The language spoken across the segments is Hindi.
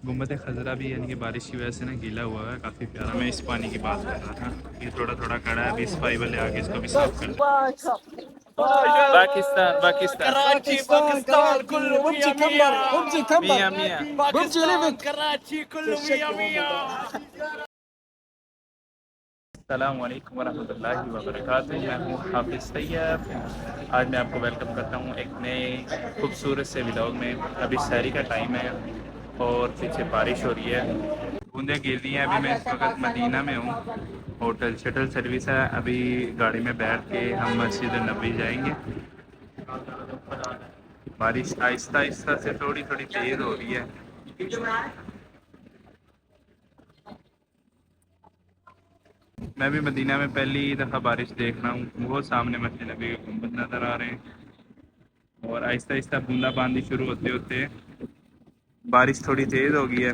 गुम्बद खजरा भी यानी कि बारिश की वजह से ना गीला हुआ है, काफ़ी प्यारा। मैं इस पानी की बात कर रहा था, ये थोड़ा थोड़ा कड़ा है, अभी सफाई वाले आगे इसको भी साफ कर दें। पाकिस्तान पाकिस्तान कराची पाकिस्तान कुल्लू मियां मियां मियाँ मियाँ। पाकिस्तान कराची कुल्लू मियां मियां। अस्सलामुअलैकुम वरहमतुल्लाहि वबरकातुहू। मैं हूँ हाफिज़ तैयब। आज मैं आपको वेलकम करता हूँ एक नए खूबसूरत से व्लॉग में। अभी शहरी का टाइम है और पीछे बारिश हो रही है, बूंदें गिर रही हैं। अभी मैं इस वक्त मदीना में हूँ, होटल शटल सर्विस है। अभी गाड़ी में बैठ के हम मस्जिद नबी जाएंगे। बारिश आहिस्ता आहिस्ता से थोड़ी थोड़ी तेज़ हो रही है। मैं भी मदीना में पहली दफ़ा बारिश देख रहा हूँ। वो सामने मस्जिद नबी के गुंबद नज़र आ रहे हैं और आहिस्ता आहिस्ता बूंदाबांदी शुरू होते होते बारिश थोड़ी तेज़ हो गई है।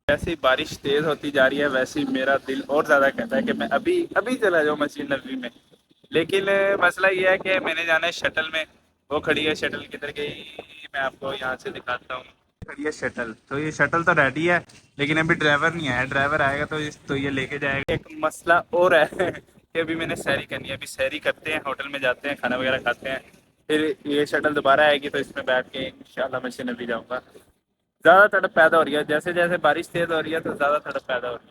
जैसे ही बारिश तेज़ होती जा रही है वैसे ही मेरा दिल और ज़्यादा कहता है कि मैं अभी अभी चला जाऊँ मस्जिद नबी में। लेकिन मसला ये है कि मैंने जाना है शटल में। वो खड़ी है, शटल किधर गई मैं आपको यहाँ से दिखाता हूँ। खड़ी है शटल, तो ये शटल तो रेडी है लेकिन अभी ड्राइवर नहीं आया। ड्राइवर आएगा तो ये लेके जाएगा। एक मसला और है कि अभी मैंने सैरी करनी है। अभी सैरी करते हैं, होटल में जाते हैं, खाना वगैरह खाते हैं, फिर ये शटल दोबारा आएगी तो इसमें बैठ के इंशाल्लाह मस्जिद नबी जाऊँगा। ज़्यादा तड़प पैदा हो रही है, जैसे जैसे बारिश तेज़ हो रही है तो ज़्यादा तड़प पैदा हो रही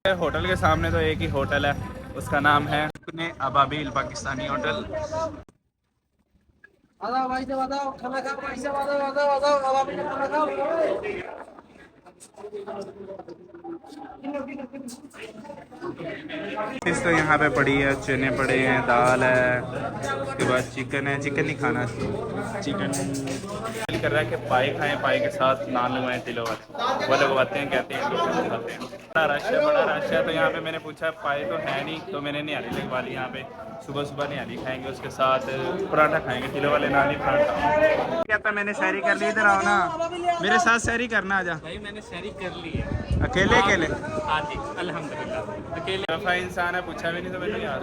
है। होटल के सामने तो एक ही होटल है, उसका नाम है अपने अबाबिल पाकिस्तानी होटल। बताओ भाई से बताओ खाना खाओ भाई से बताओ बताओ बताओ अब आप खाना खाओ। फिश तो यहाँ पे पड़ी है, चने पड़े हैं, दाल है, उसके बाद चिकन है। चिकन नहीं खाना, चिकन दिल कर रहा है कि पाए खाएं, पाए के साथ नान लगवाएं तिलों वाले। वो लगवाते हैं, कहते हैं लोग खाते हैं। बड़ा रश है। तो यहाँ पे मैंने पूछा पाए तो है नहीं, तो मैंने निहारी लगवा ली। यहाँ पे सुबह सुबह निहारी खाएंगे, उसके साथ पराठा खाएंगे, तिलों वाले नान ही पराठा। क्या था, मैंने सैरी कर ली। इधर आओ ना, मेरे साथ सैरी करना। आजा भाई मैंने सैरी कर ली है। अकेले अकेले। हाँ जी अल्हम्दुलिल्लाह अकेले। वफा इंसान है, पूछा भी नहीं तो मैंने यार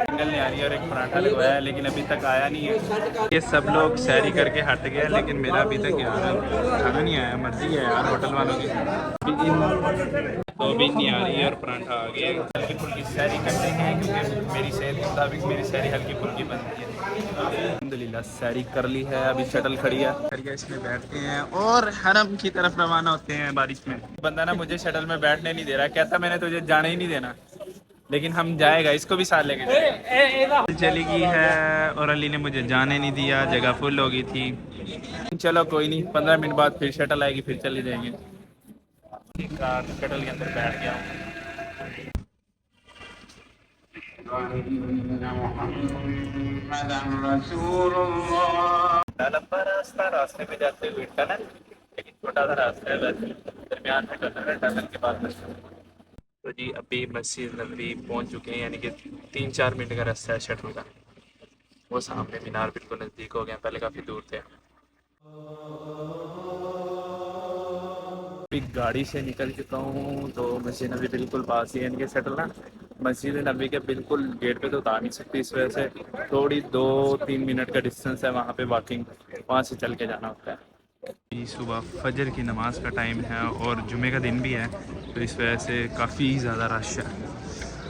सिंगल नहीं आ रही है और एक पराठा लगवाया है लेकिन अभी तक आया नहीं है। ये सब लोग सैरी करके हट गए लेकिन मेरा अभी तक यार खाना नहीं आया। मर्जी है यार होटल वालों की। तो अभी नहीं आ रही है और पराठा आ गया। हल्की फुल्की सैरी करते हैं क्योंकि मेरी सेहत के मुताबिक मेरी सैरी हल्की फुल्की बनती है। अल्हम्दुलिल्लाह सैरी कर ली है, अभी शटल खड़ी है, इसमें बैठते हैं और हरम की तरफ रवाना होते हैं। बारिश में बंदा ना मुझे शटल में बैठने नहीं दे रहा, कहता मैंने तुझे जाने ही नहीं देना, लेकिन हम जाएगा, इसको भी साथ लेके जाएगा। चली गई है और अली ने मुझे जाने नहीं दिया, जगह फुल हो गई थी। चलो कोई नहीं, 15 मिनट बाद फिर शटल आएगी, फिर चले जाएंगे। कार शटल के अंदर बैठ गया हूँ। लंबा रास्ता, रास्ते में जाते हुए टनल, लेकिन छोटा सा रास्ता है वैसे, दरमियान में टनल है, टनल के बाद तो जी अभी मस्जिद नबी पहुंच चुके हैं, यानी कि 3-4 मिनट का रास्ता है शटल का। वो सामने मीनार बिल्कुल नज़दीक हो गए, पहले काफ़ी दूर थे। अभी गाड़ी से निकल चुका हूँ तो मस्जिद नबी बिल्कुल पास ही है। इनके शटल ना मस्जिद नबी के बिल्कुल गेट पे तो उतार नहीं सकती, इस वजह से थोड़ी 2-3 मिनट का डिस्टेंस है वहाँ पे, वॉकिंग वहाँ से चल के जाना होता है। सुबह फजर की नमाज का टाइम है और जुमे का दिन भी है, तो इस वजह से काफ़ी ज़्यादा रश है।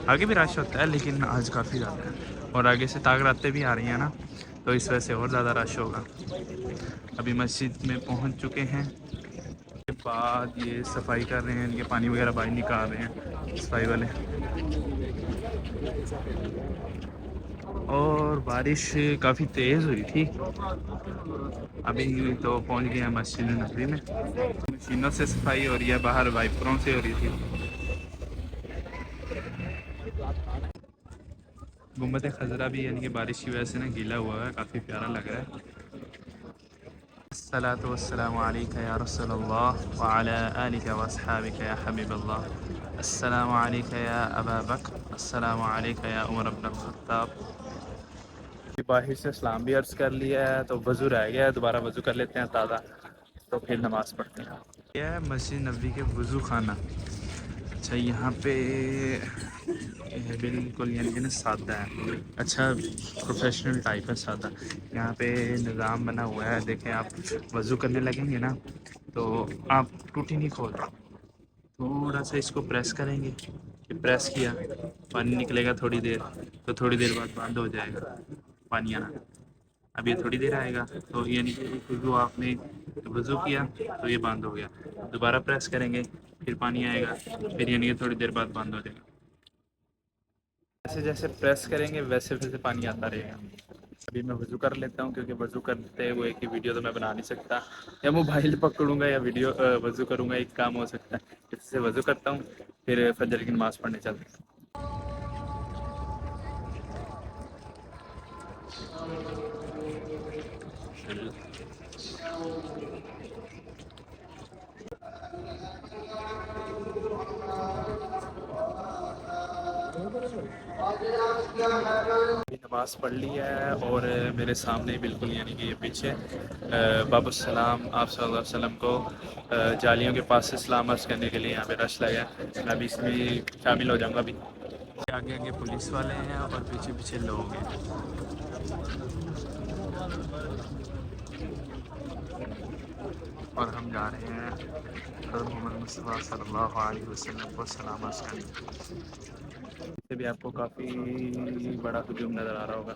आगे भी रश होता है लेकिन आज काफ़ी ज़्यादा है और आगे से ताकरातें भी आ रही हैं ना, तो इस वजह से और ज़्यादा रश होगा। अभी मस्जिद में पहुंच चुके हैं, के बाद ये सफाई कर रहे हैं, इनके पानी वगैरह बाहर निकाल रहे हैं सफाई वाले। और बारिश काफ़ी तेज़ हुई थी। अभी तो पहुंच गए हैं मस्जिद नबी में। मशीनों से सफाई हो रही है, बाहर वाइपरों से हो रही थी। गुम्बद खजरा भी यानी कि बारिश की वजह से ना गीला हुआ है, काफ़ी प्यारा लग रहा है। अस्सलातु वस्सलामु अलैका या रसूलल्लाह व अला आलिका व अस्हाबिका या हबीबल्लाह। अस्सलामु अलैका या अबा बकर, अस्सलामु अलैका या उमर इब्न खत्ताब। बाहर से सलाम भी अर्ज़ कर लिया है तो वज़ू रह गया है, दोबारा वज़ू कर लेते हैं ताज़ा, तो फिर नमाज़ पढ़ते हैं। यह है मस्जिद नबी के वज़ू खाना। अच्छा यहाँ पे बिल्कुल यानी कि ना सादा है, अच्छा प्रोफेशनल टाइप है सादा। यहाँ पे निज़ाम बना हुआ है, देखें आप वज़ू करने लगेंगे ना तो आप टूटी नहीं खोल, थोड़ा सा इसको प्रेस करेंगे, ये प्रेस किया, पानी निकलेगा थोड़ी देर, तो थोड़ी देर बाद बंद हो जाएगा पानी आना। अब ये थोड़ी देर आएगा, तो यानी कि जो आपने वज़ू किया तो ये बंद हो गया, दोबारा प्रेस करेंगे फिर पानी आएगा, फिर यानी कि थोड़ी देर बाद बंद हो जाएगा। जैसे जैसे प्रेस करेंगे वैसे वैसे पानी आता रहेगा। अभी मैं वज़ू कर लेता हूँ, क्योंकि वज़ू करते हुए की वीडियो तो मैं बना नहीं सकता, या मोबाइल पकड़ूंगा या वीडियो वज़ू करूँगा, एक काम हो सकता है। इससे वज़ू करता हूँ, फिर फजर की नमाज़ पढ़ने चलता हूँ। नमाज पढ़ ली है और मेरे सामने बिल्कुल यानी कि ये पीछे बाबू सलाम आप सल्लल्लाहु अलैहि वसल्लम को जालियों के पास से सलाम अर्ज़ करने के लिए यहाँ पे रश लगा है। मैं भी इसमें शामिल हो जाऊँगा। अभी आगे आगे पुलिस वाले हैं और पीछे पीछे लोग हैं। और हम जा रहे हैं मोहम्मद मुस्तफ़ा सल्लल्लाहु अलैहि वसल्लम को सलाम अर्ज़ करने। से भी आपको काफ़ी बड़ा हुजूम नज़र आ रहा होगा।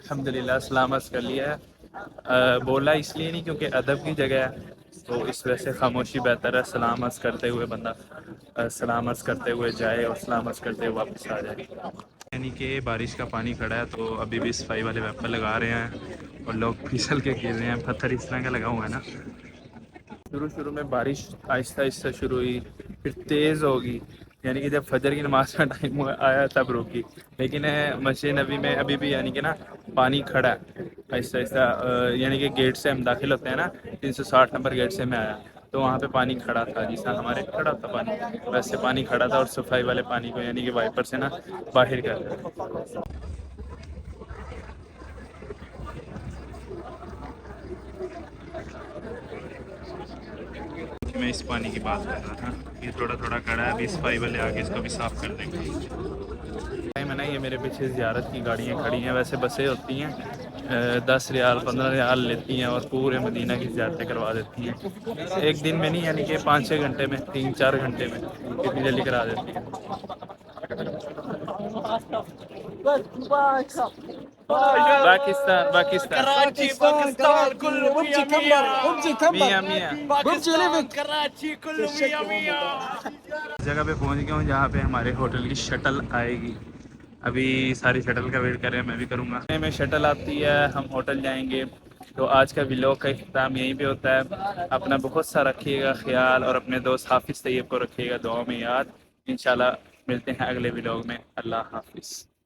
अल्हम्दुलिल्लाह सलाम अर्ज़ कर लिया है। बोला इसलिए नहीं क्योंकि अदब की जगह है, तो इस वजह से खामोशी बेहतर है। सलाम अर्ज़ करते हुए बंदा सलाम अर्ज़ करते हुए जाए और सलाम अर्ज़ करते हुए वापस आ जाए। यानी कि बारिश का पानी खड़ा है, तो अभी भी सफाई वाले वेपर लगा रहे हैं और लोग फिसल के गिर रहे हैं। पत्थर इस तरह का लगा हुआ है ना। शुरू में बारिश आहिस्ता आहिस्ता शुरू हुई, फिर तेज़ होगी, यानी कि जब फजर की नमाज का टाइम आया तब रुकी। लेकिन मस्जिद नबी में अभी भी यानी कि ना पानी खड़ा है आहिस्ता आहिस्ता। यानी कि गेट से हम दाखिल होते हैं ना, 360 नंबर गेट से मैं आया, तो वहाँ पे पानी खड़ा था, जिस तरह हमारे खड़ा था पानी, वैसे पानी खड़ा था। और सफाई वाले पानी को यानी कि वाइपर से ना बाहर कर रहे हैं। मैं इस पानी की बात कर रहा था, ये थोड़ा थोड़ा खड़ा है, अभी सफाई वाले आगे इसको भी साफ़ कर देंगे। टाइम है ना, ये मेरे पीछे ज़ियारत की गाड़ियाँ खड़ी हैं। वैसे बसें होती हैं 10 रियाल 15 रियाल लेती हैं और पूरे मदीना की ज़ियारतें करवा देती हैं एक दिन में नहीं, यानी कि 5-6 घंटे में, 3-4 घंटे में इतनी जल्दी करा देती हैं। पाकिस्तान पाकिस्तान कराची पाकिस्तान कुल्लू मिया मिया मियां मियां कराची कुल्लू मिया मिया। जगह पे पहुंच गया हूँ जहाँ पे हमारे होटल की शटल आएगी। अभी सारी शटल का वेट कर रहे हैं, मैं भी करूँगा। में शटल आती है, हम होटल जाएंगे। तो आज का व्लॉग का इख्तिताम यहीं पे होता है। अपना बहुत सा रखिएगा ख्याल और अपने दोस्त हाफिज़ तैयब को रखिएगा दुआ में याद। इंशाल्लाह मिलते हैं अगले व्लॉग में। अल्लाह हाफिज़।